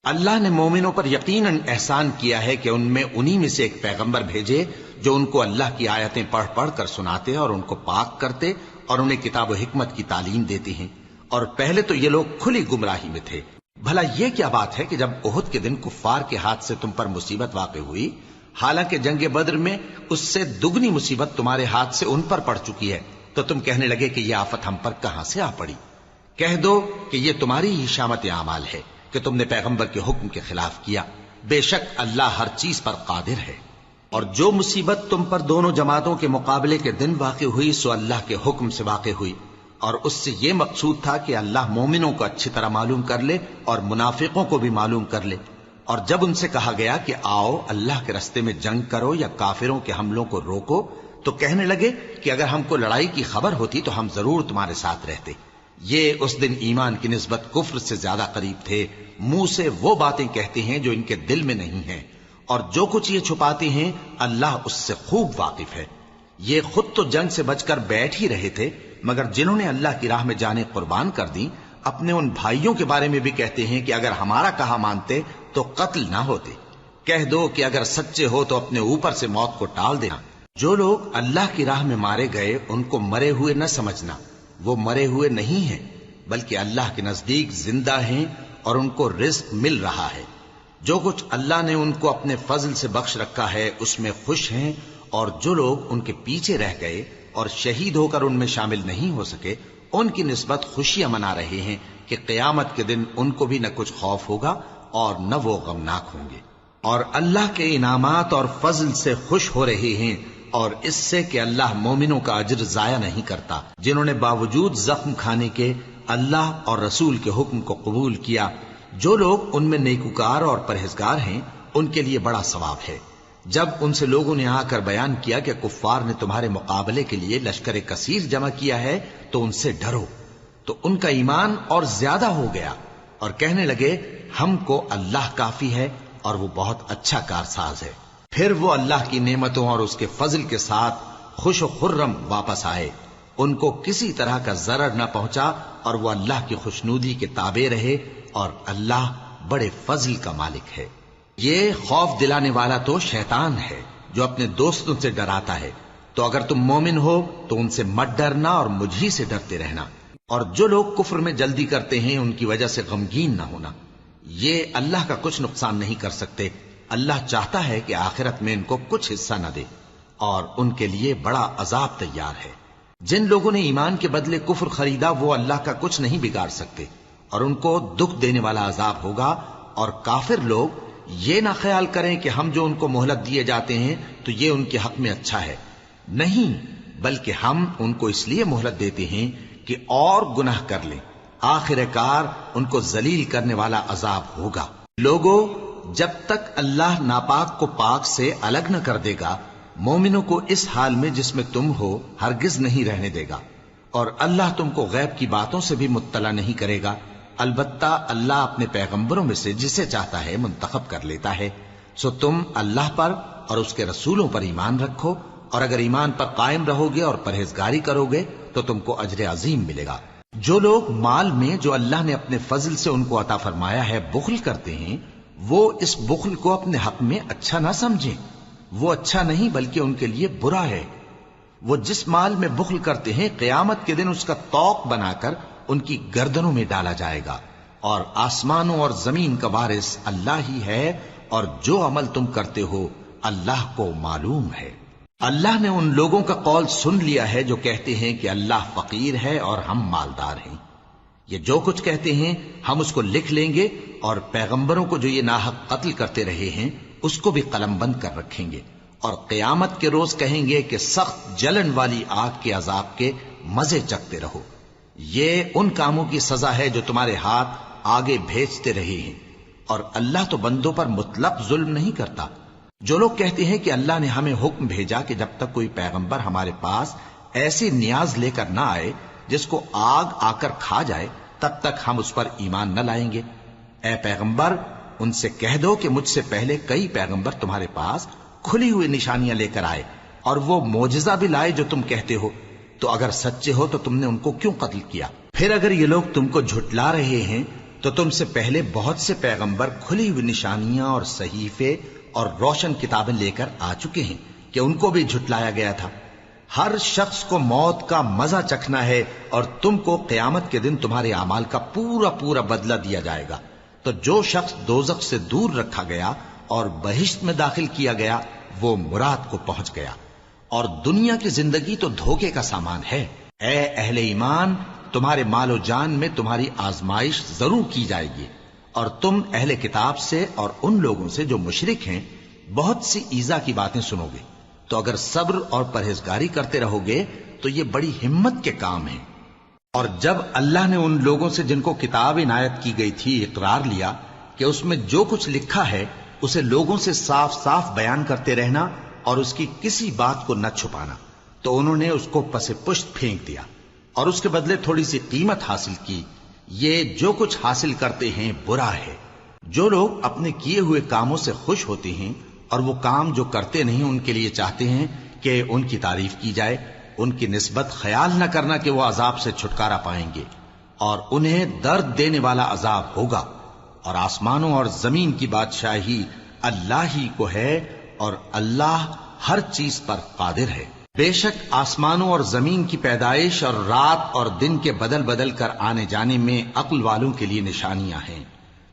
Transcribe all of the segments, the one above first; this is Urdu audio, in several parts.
اللہ نے مومنوں پر یقیناً احسان کیا ہے کہ ان میں انہی میں سے ایک پیغمبر بھیجے جو ان کو اللہ کی آیتیں پڑھ پڑھ کر سناتے اور ان کو پاک کرتے اور انہیں کتاب و حکمت کی تعلیم دیتے ہیں، اور پہلے تو یہ لوگ کھلی گمراہی میں تھے۔ بھلا یہ کیا بات ہے کہ جب احد کے دن کفار کے ہاتھ سے تم پر مصیبت واقع ہوئی، حالانکہ جنگ بدر میں اس سے دگنی مصیبت تمہارے ہاتھ سے ان پر پڑ چکی ہے، تو تم کہنے لگے کہ یہ آفت ہم پر کہاں سے آ پڑی؟ کہہ دو کہ یہ تمہاری ہی شامت اعمال ہے کہ تم نے پیغمبر کے حکم کے خلاف کیا، بے شک اللہ ہر چیز پر قادر ہے۔ اور جو مصیبت تم پر دونوں جماعتوں کے مقابلے کے دن واقع ہوئی سو اللہ کے حکم سے واقع ہوئی، اور اس سے یہ مقصود تھا کہ اللہ مومنوں کو اچھی طرح معلوم کر لے اور منافقوں کو بھی معلوم کر لے۔ اور جب ان سے کہا گیا کہ آؤ اللہ کے رستے میں جنگ کرو یا کافروں کے حملوں کو روکو، تو کہنے لگے کہ اگر ہم کو لڑائی کی خبر ہوتی تو ہم ضرور تمہارے ساتھ رہتے۔ یہ اس دن ایمان کی نسبت کفر سے زیادہ قریب تھے، منہ سے وہ باتیں کہتے ہیں جو ان کے دل میں نہیں ہیں، اور جو کچھ یہ چھپاتے ہیں اللہ اس سے خوب واقف ہے۔ یہ خود تو جنگ سے بچ کر بیٹھ ہی رہے تھے، مگر جنہوں نے اللہ کی راہ میں جانیں قربان کر دیں، اپنے ان بھائیوں کے بارے میں بھی کہتے ہیں کہ اگر ہمارا کہا مانتے تو قتل نہ ہوتے۔ کہہ دو کہ اگر سچے ہو تو اپنے اوپر سے موت کو ٹال دینا۔ جو لوگ اللہ کی راہ میں مارے گئے ان کو مرے ہوئے نہ سمجھنا، وہ مرے ہوئے نہیں ہیں بلکہ اللہ کے نزدیک زندہ ہیں اور ان کو رزق مل رہا ہے۔ جو کچھ اللہ نے ان کو اپنے فضل سے بخش رکھا ہے اس میں خوش ہیں، اور جو لوگ ان کے پیچھے رہ گئے اور شہید ہو کر ان میں شامل نہیں ہو سکے ان کی نسبت خوشیاں منا رہے ہیں کہ قیامت کے دن ان کو بھی نہ کچھ خوف ہوگا اور نہ وہ غمناک ہوں گے، اور اللہ کے انعامات اور فضل سے خوش ہو رہے ہیں، اور اس سے کہ اللہ مومنوں کا اجر ضائع نہیں کرتا، جنہوں نے باوجود زخم کھانے کے اللہ اور رسول کے حکم کو قبول کیا۔ جو لوگ ان میں نیکوکار اور پرہیزگار ہیں ان کے لیے بڑا ثواب ہے۔ جب ان سے لوگوں نے آ کر بیان کیا کہ کفار نے تمہارے مقابلے کے لیے لشکر کثیر جمع کیا ہے تو ان سے ڈرو، تو ان کا ایمان اور زیادہ ہو گیا، اور کہنے لگے ہم کو اللہ کافی ہے اور وہ بہت اچھا کارساز ہے۔ پھر وہ اللہ کی نعمتوں اور اس کے فضل کے ساتھ خوش و خرم واپس آئے، ان کو کسی طرح کا ضرر نہ پہنچا، اور وہ اللہ کی خوشنودی کے تابع رہے، اور اللہ بڑے فضل کا مالک ہے۔ یہ خوف دلانے والا تو شیطان ہے جو اپنے دوستوں سے ڈراتا ہے، تو اگر تم مومن ہو تو ان سے مت ڈرنا اور مجھ ہی سے ڈرتے رہنا، اور جو لوگ کفر میں جلدی کرتے ہیں ان کی وجہ سے غمگین نہ ہونا، یہ اللہ کا کچھ نقصان نہیں کر سکتے۔ اللہ چاہتا ہے کہ آخرت میں ان کو کچھ حصہ نہ دے، اور ان کے لیے بڑا عذاب تیار ہے۔ جن لوگوں نے ایمان کے بدلے کفر خریدا وہ اللہ کا کچھ نہیں بگاڑ سکتے، اور ان کو دکھ دینے والا عذاب ہوگا۔ اور کافر لوگ یہ نہ خیال کریں کہ ہم جو ان کو مہلت دیے جاتے ہیں تو یہ ان کے حق میں اچھا ہے، نہیں، بلکہ ہم ان کو اس لیے مہلت دیتے ہیں کہ اور گناہ کر لیں، آخر کار ان کو ذلیل کرنے والا عذاب ہوگا۔ لوگوں، جب تک اللہ ناپاک کو پاک سے الگ نہ کر دے گا، مومنوں کو اس حال میں جس میں تم ہو ہرگز نہیں رہنے دے گا، اور اللہ تم کو غیب کی باتوں سے بھی مطلع نہیں کرے گا۔ البتہ اللہ اپنے پیغمبروں میں سے جسے چاہتا ہے منتخب کر لیتا ہے۔ سو تم اللہ پر اور اس کے رسولوں پر ایمان رکھو، اور اگر ایمان پر قائم رہو گے اور پرہیزگاری کرو گے تو تم کو اجر عظیم ملے گا۔ جو لوگ مال میں جو اللہ نے اپنے فضل سے ان کو عطا فرمایا ہے بخل کرتے ہیں، وہ اس بخل کو اپنے حق میں اچھا نہ سمجھیں، وہ اچھا نہیں بلکہ ان کے لیے برا ہے۔ وہ جس مال میں بخل کرتے ہیں قیامت کے دن اس کا طوق بنا کر ان کی گردنوں میں ڈالا جائے گا، اور آسمانوں اور زمین کا وارث اللہ ہی ہے، اور جو عمل تم کرتے ہو اللہ کو معلوم ہے۔ اللہ نے ان لوگوں کا قول سن لیا ہے جو کہتے ہیں کہ اللہ فقیر ہے اور ہم مالدار ہیں۔ یہ جو کچھ کہتے ہیں ہم اس کو لکھ لیں گے، اور پیغمبروں کو جو یہ ناحق قتل کرتے رہے ہیں اس کو بھی قلم بند کر رکھیں گے، اور قیامت کے روز کہیں گے کہ سخت جلن والی آگ کے عذاب کے مزے چکھتے رہو۔ یہ ان کاموں کی سزا ہے جو تمہارے ہاتھ آگے بھیجتے رہے ہیں، اور اللہ تو بندوں پر مطلق ظلم نہیں کرتا۔ جو لوگ کہتے ہیں کہ اللہ نے ہمیں حکم بھیجا کہ جب تک کوئی پیغمبر ہمارے پاس ایسی نیاز لے کر نہ آئے جس کو آگ آ کر کھا جائے تب تک ہم اس پر ایمان نہ لائیں گے۔ اے پیغمبر، ان سے کہہ دو کہ مجھ سے پہلے کئی پیغمبر تمہارے پاس کھلی ہوئی نشانیاں لے کر آئے، اور وہ معجزہ بھی لائے جو تم کہتے ہو، تو اگر سچے ہو تو تم نے ان کو کیوں قتل کیا؟ پھر اگر یہ لوگ تم کو جھٹلا رہے ہیں تو تم سے پہلے بہت سے پیغمبر کھلی ہوئی نشانیاں اور صحیفے اور روشن کتابیں لے کر آ چکے ہیں کہ ان کو بھی جھٹلایا گیا تھا۔ ہر شخص کو موت کا مزہ چکھنا ہے اور تم کو قیامت کے دن تمہارے اعمال کا پورا پورا بدلہ دیا جائے گا۔ تو جو شخص دوزخ سے دور رکھا گیا اور بہشت میں داخل کیا گیا وہ مراد کو پہنچ گیا، اور دنیا کی زندگی تو دھوکے کا سامان ہے۔ اے اہل ایمان، تمہارے مال و جان میں تمہاری آزمائش ضرور کی جائے گی، اور تم اہل کتاب سے اور ان لوگوں سے جو مشرک ہیں بہت سی ایذا کی باتیں سنو گے، تو اگر صبر اور پرہیزگاری کرتے رہو گے تو یہ بڑی ہمت کے کام ہیں۔ اور جب اللہ نے ان لوگوں سے جن کو کتاب عنایت کی گئی تھی اقرار لیا کہ اس میں جو کچھ لکھا ہے اسے لوگوں سے صاف صاف بیان کرتے رہنا اور اس کی کسی بات کو نہ چھپانا، تو انہوں نے اس کو پس پشت پھینک دیا اور اس کے بدلے تھوڑی سی قیمت حاصل کی۔ یہ جو کچھ حاصل کرتے ہیں برا ہے۔ جو لوگ اپنے کیے ہوئے کاموں سے خوش ہوتے ہیں اور وہ کام جو کرتے نہیں ان کے لیے چاہتے ہیں کہ ان کی تعریف کی جائے، ان کی نسبت خیال نہ کرنا کہ وہ عذاب سے چھٹکارا پائیں گے، اور انہیں درد دینے والا عذاب ہوگا۔ اور آسمانوں اور زمین کی بادشاہی اللہ ہی کو ہے، اور اللہ ہر چیز پر قادر ہے۔ بے شک آسمانوں اور زمین کی پیدائش اور رات اور دن کے بدل بدل کر آنے جانے میں عقل والوں کے لیے نشانیاں ہیں،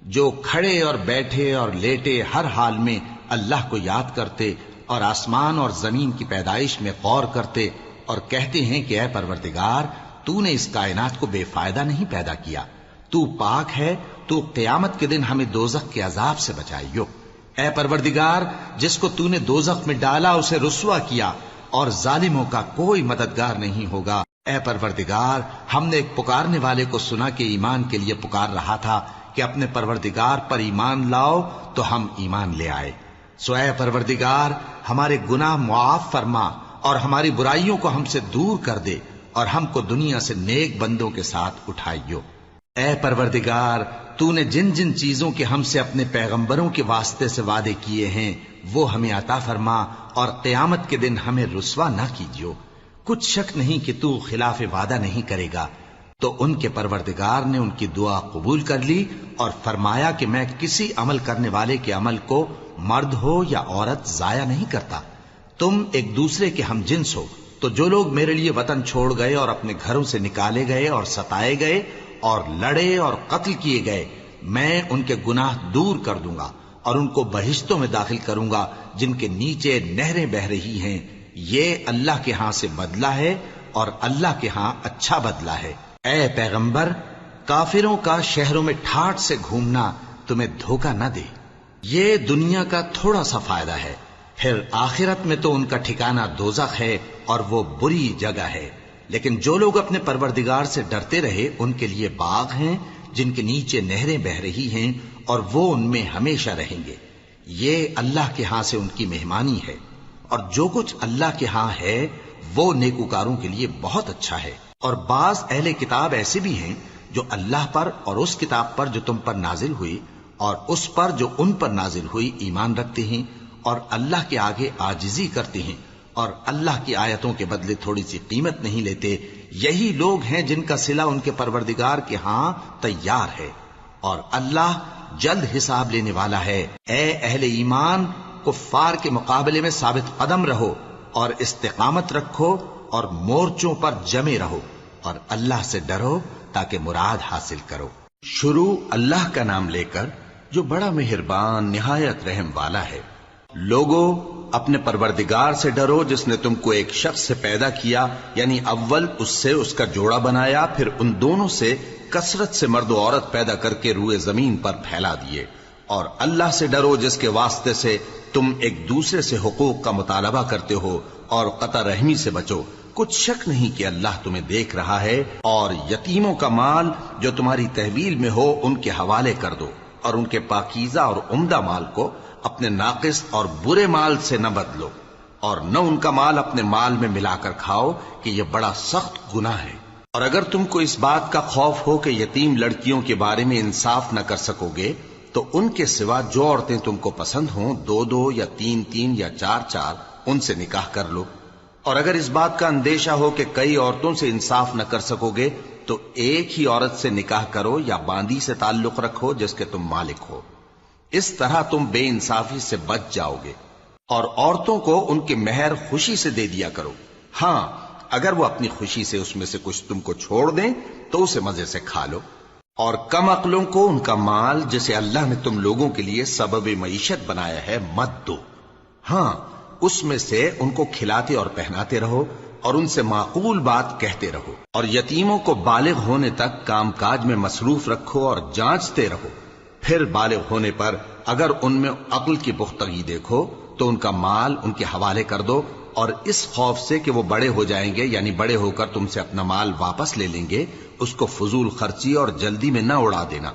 جو کھڑے اور بیٹھے اور لیٹے ہر حال میں اللہ کو یاد کرتے اور آسمان اور زمین کی پیدائش میں غور کرتے اور کہتے ہیں کہ اے پروردگار، تو نے اس کائنات کو بے فائدہ نہیں پیدا کیا، تو پاک ہے، تو قیامت کے دن ہمیں دوزخ کے عذاب سے بچائیو۔ اے پروردگار، جس کو تو نے دوزخ میں ڈالا اسے رسوا کیا، اور ظالموں کا کوئی مددگار نہیں ہوگا۔ اے پروردگار، ہم نے ایک پکارنے والے کو سنا کہ ایمان کے لیے پکار رہا تھا کہ اپنے پروردگار پر ایمان لاؤ، تو ہم ایمان لے آئے۔ سو اے پروردگار، ہمارے گناہ معاف فرما اور ہماری برائیوں کو ہم سے دور کر دے، اور ہم کو دنیا سے نیک بندوں کے ساتھ اٹھائیو۔ اے پروردگار، تو نے جن جن چیزوں کے ہم سے اپنے پیغمبروں کے واسطے سے وعدے کیے ہیں وہ ہمیں عطا فرما، اور قیامت کے دن ہمیں رسوا نہ کیجیو۔ کچھ شک نہیں کہ تو خلاف وعدہ نہیں کرے گا۔ تو ان کے پروردگار نے ان کی دعا قبول کر لی اور فرمایا کہ میں کسی عمل کرنے والے کے عمل کو مرد ہو یا عورت ضائع نہیں کرتا۔ تم ایک دوسرے کے ہم جنس ہو، تو جو لوگ میرے لیے وطن چھوڑ گئے اور اپنے گھروں سے نکالے گئے اور ستائے گئے اور لڑے اور قتل کیے گئے، میں ان کے گناہ دور کر دوں گا اور ان کو بہشتوں میں داخل کروں گا جن کے نیچے نہریں بہ رہی ہیں۔ یہ اللہ کے ہاں سے بدلہ ہے اور اللہ کے ہاں اچھا بدلہ ہے۔ اے پیغمبر، کافروں کا شہروں میں ٹھاٹھ سے گھومنا تمہیں دھوکہ نہ دے، یہ دنیا کا تھوڑا سا فائدہ ہے، پھر آخرت میں تو ان کا ٹھکانہ دوزخ ہے اور وہ بری جگہ ہے۔ لیکن جو لوگ اپنے پروردگار سے ڈرتے رہے ان کے لیے باغ ہیں جن کے نیچے نہریں بہ رہی ہیں، اور وہ ان میں ہمیشہ رہیں گے۔ یہ اللہ کے ہاں سے ان کی مہمانی ہے، اور جو کچھ اللہ کے ہاں ہے وہ نیکوکاروں کے لیے بہت اچھا ہے۔ اور بعض اہل کتاب ایسے بھی ہیں جو اللہ پر اور اس کتاب پر جو تم پر نازل ہوئی اور اس پر جو ان پر نازل ہوئی ایمان رکھتے ہیں، اور اللہ کے آگے عاجزی کرتے ہیں، اور اللہ کی آیتوں کے بدلے تھوڑی سی قیمت نہیں لیتے۔ یہی لوگ ہیں جن کا صلہ ان کے پروردگار کے ہاں تیار ہے، اور اللہ جلد حساب لینے والا ہے۔ اے اہل ایمان، کفار کے مقابلے میں ثابت قدم رہو اور استقامت رکھو اور مورچوں پر جمے رہو، اور اللہ سے ڈرو تاکہ مراد حاصل کرو۔ شروع اللہ کا نام لے کر جو بڑا مہربان نہایت رحم والا ہے۔ لوگو، اپنے پروردگار سے ڈرو جس نے تم کو ایک شخص سے پیدا کیا، یعنی اول اس سے اس کا جوڑا بنایا، پھر ان دونوں سے کثرت سے مرد و عورت پیدا کر کے روئے زمین پر پھیلا دیے۔ اور اللہ سے ڈرو جس کے واسطے سے تم ایک دوسرے سے حقوق کا مطالبہ کرتے ہو، اور قطع رحمی سے بچو۔ کچھ شک نہیں کہ اللہ تمہیں دیکھ رہا ہے۔ اور یتیموں کا مال جو تمہاری تحویل میں ہو ان کے حوالے کر دو، اور ان کے پاکیزہ اور عمدہ مال کو اپنے ناقص اور برے مال سے نہ بدلو، اور نہ ان کا مال اپنے مال میں ملا کر کھاؤ کہ یہ بڑا سخت گناہ ہے۔ اور اگر تم کو اس بات کا خوف ہو کہ یتیم لڑکیوں کے بارے میں انصاف نہ کر سکو گے، تو ان کے سوا جو عورتیں تم کو پسند ہوں، 2 یا 3 یا 4 ان سے نکاح کر لو۔ اور اگر اس بات کا اندیشہ ہو کہ کئی عورتوں سے انصاف نہ کر سکو گے تو ایک ہی عورت سے نکاح کرو یا باندی سے تعلق رکھو جس کے تم مالک ہو. اس طرح تم بے انصافی سے بچ جاؤ گے. اور عورتوں کو ان کے مہر خوشی سے دے دیا کرو. ہاں اگر وہ اپنی خوشی سے اس میں سے کچھ تم کو چھوڑ دیں تو اسے مزے سے کھا لو. اور کم عقلوں کو ان کا مال جسے اللہ نے تم لوگوں کے لیے سبب معیشت بنایا ہے مت دو. ہاں اس میں سے ان کو کھلاتے اور پہناتے رہو اور ان سے معقول بات کہتے رہو. اور یتیموں کو بالغ ہونے تک کام کاج میں مصروف رکھو اور جانچتے رہو. پھر بالغ ہونے پر اگر ان میں عقل کی پختگی دیکھو تو ان کا مال ان کے حوالے کر دو، اور اس خوف سے کہ وہ بڑے ہو جائیں گے، یعنی بڑے ہو کر تم سے اپنا مال واپس لے لیں گے، اس کو فضول خرچی اور جلدی میں نہ اڑا دینا.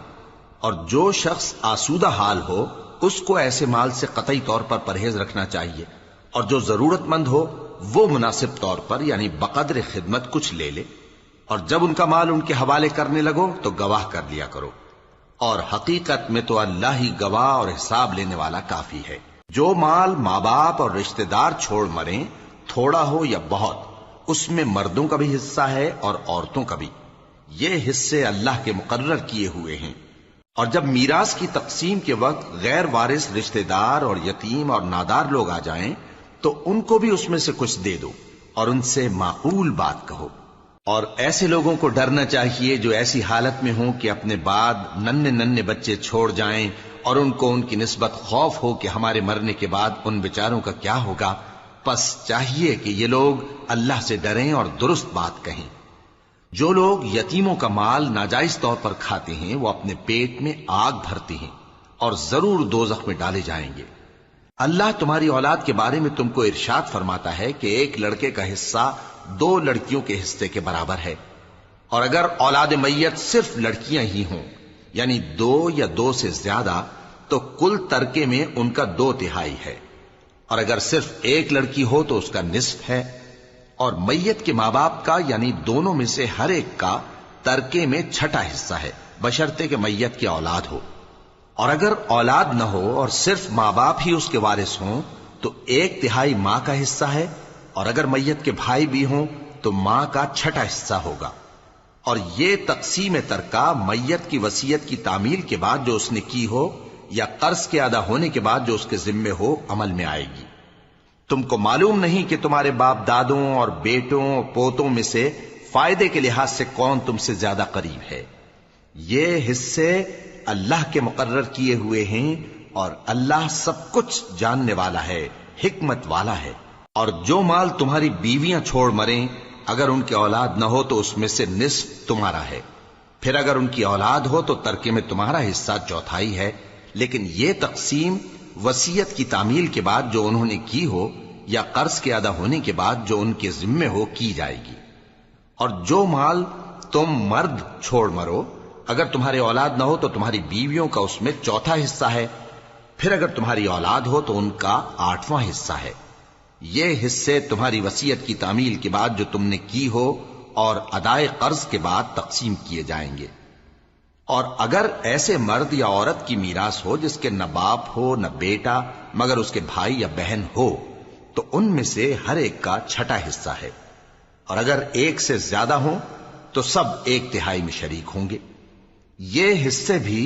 اور جو شخص آسودہ حال ہو اس کو ایسے مال سے قطعی طور پر پرہیز رکھنا چاہیے، اور جو ضرورت مند ہو وہ مناسب طور پر یعنی بقدر خدمت کچھ لے لے. اور جب ان کا مال ان کے حوالے کرنے لگو تو گواہ کر لیا کرو. اور حقیقت میں تو اللہ ہی گواہ اور حساب لینے والا کافی ہے. جو مال ماں باپ اور رشتہ دار چھوڑ مریں، تھوڑا ہو یا بہت، اس میں مردوں کا بھی حصہ ہے اور عورتوں کا بھی. یہ حصے اللہ کے مقرر کیے ہوئے ہیں. اور جب میراث کی تقسیم کے وقت غیر وارث رشتہ دار اور یتیم اور نادار لوگ آ جائیں تو ان کو بھی اس میں سے کچھ دے دو اور ان سے معقول بات کہو. اور ایسے لوگوں کو ڈرنا چاہیے جو ایسی حالت میں ہوں کہ اپنے بعد ننھے ننھے بچے چھوڑ جائیں اور ان کو ان کی نسبت خوف ہو کہ ہمارے مرنے کے بعد ان بیچاروں کا کیا ہوگا. پس چاہیے کہ یہ لوگ اللہ سے ڈریں اور درست بات کہیں. جو لوگ یتیموں کا مال ناجائز طور پر کھاتے ہیں وہ اپنے پیٹ میں آگ بھرتے ہیں اور ضرور دوزخ میں ڈالے جائیں گے. اللہ تمہاری اولاد کے بارے میں تم کو ارشاد فرماتا ہے کہ ایک لڑکے کا حصہ 2 لڑکیوں کے حصے کے برابر ہے. اور اگر اولاد میت صرف لڑکیاں ہی ہوں یعنی 2 یا 2 سے زیادہ تو کل ترکے میں ان کا 2/3 ہے. اور اگر صرف ایک لڑکی ہو تو اس کا نصف ہے. اور میت کے ماں باپ کا یعنی دونوں میں سے ہر ایک کا ترکے میں 6واں حصہ ہے بشرطے کہ میت کی اولاد ہو. اور اگر اولاد نہ ہو اور صرف ماں باپ ہی اس کے وارث ہوں تو 1/3 ماں کا حصہ ہے. اور اگر میت کے بھائی بھی ہوں تو ماں کا 6واں حصہ ہوگا. اور یہ تقسیم ترکہ میت کی وصیت کی تعمیل کے بعد جو اس نے کی ہو یا قرض کے ادا ہونے کے بعد جو اس کے ذمے ہو عمل میں آئے گی. تم کو معلوم نہیں کہ تمہارے باپ دادوں اور بیٹوں اور پوتوں میں سے فائدے کے لحاظ سے کون تم سے زیادہ قریب ہے. یہ حصے اللہ کے مقرر کیے ہوئے ہیں اور اللہ سب کچھ جاننے والا ہے، حکمت والا ہے. اور جو مال تمہاری بیویاں چھوڑ مریں اگر ان کی اولاد نہ ہو تو اس میں سے نصف تمہارا ہے. پھر اگر ان کی اولاد ہو تو ترکے میں تمہارا حصہ 1/4 ہے. لیکن یہ تقسیم وصیت کی تعمیل کے بعد جو انہوں نے کی ہو یا قرض کے ادا ہونے کے بعد جو ان کے ذمے ہو کی جائے گی. اور جو مال تم مرد چھوڑ مرو اگر تمہارے اولاد نہ ہو تو تمہاری بیویوں کا اس میں 1/4 حصہ ہے. پھر اگر تمہاری اولاد ہو تو ان کا 8واں حصہ ہے. یہ حصے تمہاری وصیت کی تعمیل کے بعد جو تم نے کی ہو اور ادائے قرض کے بعد تقسیم کیے جائیں گے. اور اگر ایسے مرد یا عورت کی میراث ہو جس کے نہ باپ ہو نہ بیٹا مگر اس کے بھائی یا بہن ہو تو ان میں سے ہر ایک کا 6واں حصہ ہے. اور اگر ایک سے زیادہ ہوں تو سب 1/3 میں شریک ہوں گے. یہ حصے بھی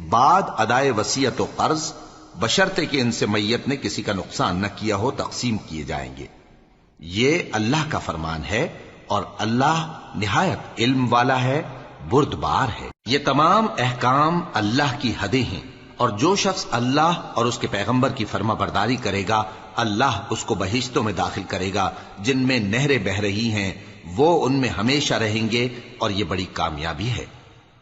بعد ادائے وصیت و قرض بشرطے کہ ان سے میت نے کسی کا نقصان نہ کیا ہو تقسیم کیے جائیں گے. یہ اللہ کا فرمان ہے اور اللہ نہایت علم والا ہے، بردبار ہے. یہ تمام احکام اللہ کی حدیں ہیں، اور جو شخص اللہ اور اس کے پیغمبر کی فرما برداری کرے گا اللہ اس کو بہشتوں میں داخل کرے گا جن میں نہریں بہ رہی ہیں، وہ ان میں ہمیشہ رہیں گے اور یہ بڑی کامیابی ہے.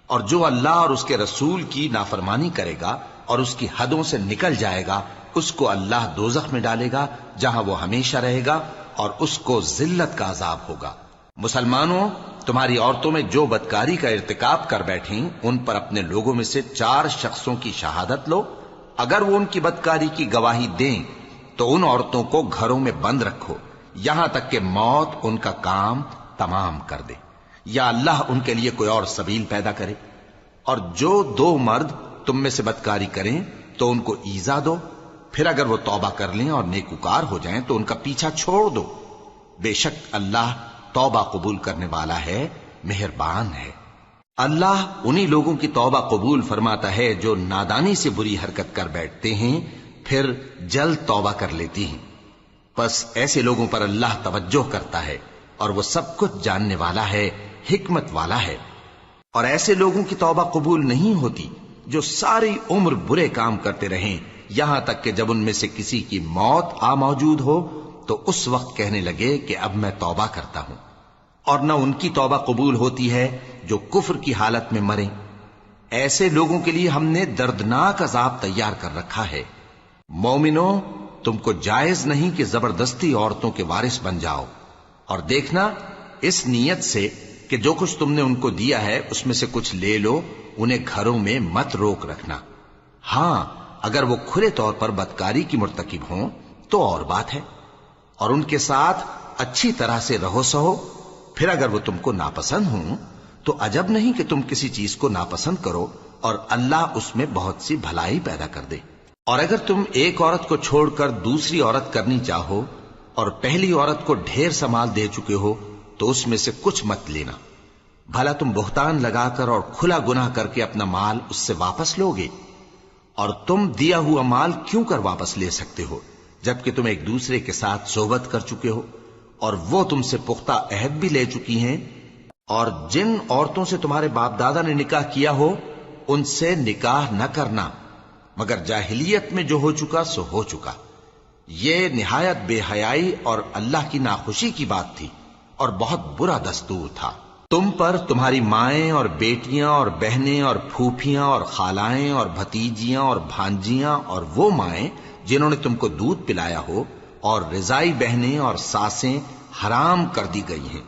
اور جو اللہ اور اس کے رسول کی نافرمانی کرے گا اور اس کی حدوں سے نکل جائے گا اس کو اللہ دوزخ میں ڈالے گا جہاں وہ ہمیشہ رہے گا اور اس کو ذلت کا عذاب ہوگا. مسلمانوں، تمہاری عورتوں میں جو بدکاری کا ارتکاب کر بیٹھیں ان پر اپنے لوگوں میں سے 4 شخصوں کی شہادت لو. اگر وہ ان کی بدکاری کی گواہی دیں تو ان عورتوں کو گھروں میں بند رکھو یہاں تک کہ موت ان کا کام تمام کر دے یا اللہ ان کے لیے کوئی اور سبیل پیدا کرے. اور جو 2 مرد تم میں سے بدکاری کریں تو ان کو ایذا دو، پھر اگر وہ توبہ کر لیں اور نیکوکار ہو جائیں تو ان کا پیچھا چھوڑ دو. بے شک اللہ توبہ قبول کرنے والا ہے، مہربان ہے۔ اللہ انہی لوگوں کی توبہ قبول فرماتا ہے جو نادانی سے بری حرکت کر بیٹھتے ہیں پھر جلد توبہ کر لیتی ہیں، پس ایسے لوگوں پر اللہ توجہ کرتا ہے اور وہ سب کچھ جاننے والا ہے، حکمت والا ہے۔ اور ایسے لوگوں کی توبہ قبول نہیں ہوتی جو ساری عمر برے کام کرتے رہیں، یہاں تک کہ جب ان میں سے کسی کی موت آ موجود ہو تو اس وقت کہنے لگے کہ اب میں توبہ کرتا ہوں۔ اور نہ ان کی توبہ قبول ہوتی ہے جو کفر کی حالت میں مریں۔ ایسے لوگوں کے لیے ہم نے دردناک عذاب تیار کر رکھا ہے۔ مومنوں، تم کو جائز نہیں کہ زبردستی عورتوں کے وارث بن جاؤ، اور دیکھنا اس نیت سے کہ جو کچھ تم نے ان کو دیا ہے اس میں سے کچھ لے لو، انہیں گھروں میں مت روک رکھنا۔ ہاں، اگر وہ کھلے طور پر بدکاری کی مرتکب ہوں تو اور بات ہے، اور ان کے ساتھ اچھی طرح سے رہو سہو۔ پھر اگر وہ تم کو ناپسند ہوں تو عجب نہیں کہ تم کسی چیز کو ناپسند کرو، اور اللہ اس میں بہت سی بھلائی پیدا کر دے۔ اور اگر تم ایک عورت کو چھوڑ کر دوسری عورت کرنی چاہو اور پہلی عورت کو ڈھیر سا مال دے چکے ہو تو اس میں سے کچھ مت لینا، بھلا تم بہتان لگا کر اور کھلا گناہ کر کے اپنا مال اس سے واپس لوگے؟ اور تم دیا ہوا مال کیوں کر واپس لے سکتے ہو جبکہ تم ایک دوسرے کے ساتھ صحبت کر چکے ہو اور وہ تم سے پختہ عہد بھی لے چکی ہیں؟ اور جن عورتوں سے تمہارے باپ دادا نے نکاح کیا ہو ان سے نکاح نہ کرنا مگر جاہلیت میں جو ہو چکا سو ہو چکا۔ یہ نہایت بے حیائی اور اللہ کی ناخوشی کی بات تھی اور بہت برا دستور تھا۔ تم پر تمہاری مائیں اور بیٹیاں اور بہنیں اور پھوپھیاں اور خالائیں اور بھتیجیاں اور بھانجیاں اور وہ مائیں جنہوں نے تم کو دودھ پلایا ہو اور رضائی بہنیں اور ساسیں حرام کر دی گئی ہیں،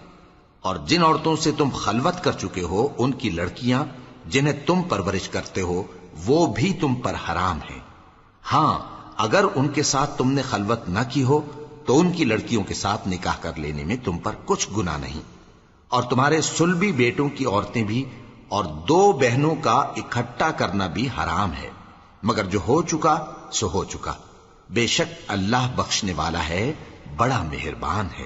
اور جن عورتوں سے تم خلوت کر چکے ہو ان کی لڑکیاں جنہیں تم پرورش کرتے ہو وہ بھی تم پر حرام ہیں۔ ہاں، اگر ان کے ساتھ تم نے خلوت نہ کی ہو تو ان کی لڑکیوں کے ساتھ نکاح کر لینے میں تم پر کچھ گناہ نہیں، اور تمہارے صلبی بیٹوں کی عورتیں بھی اور دو بہنوں کا اکٹھا کرنا بھی حرام ہے، مگر جو ہو چکا سو ہو چکا۔ بے شک اللہ بخشنے والا ہے، بڑا مہربان ہے۔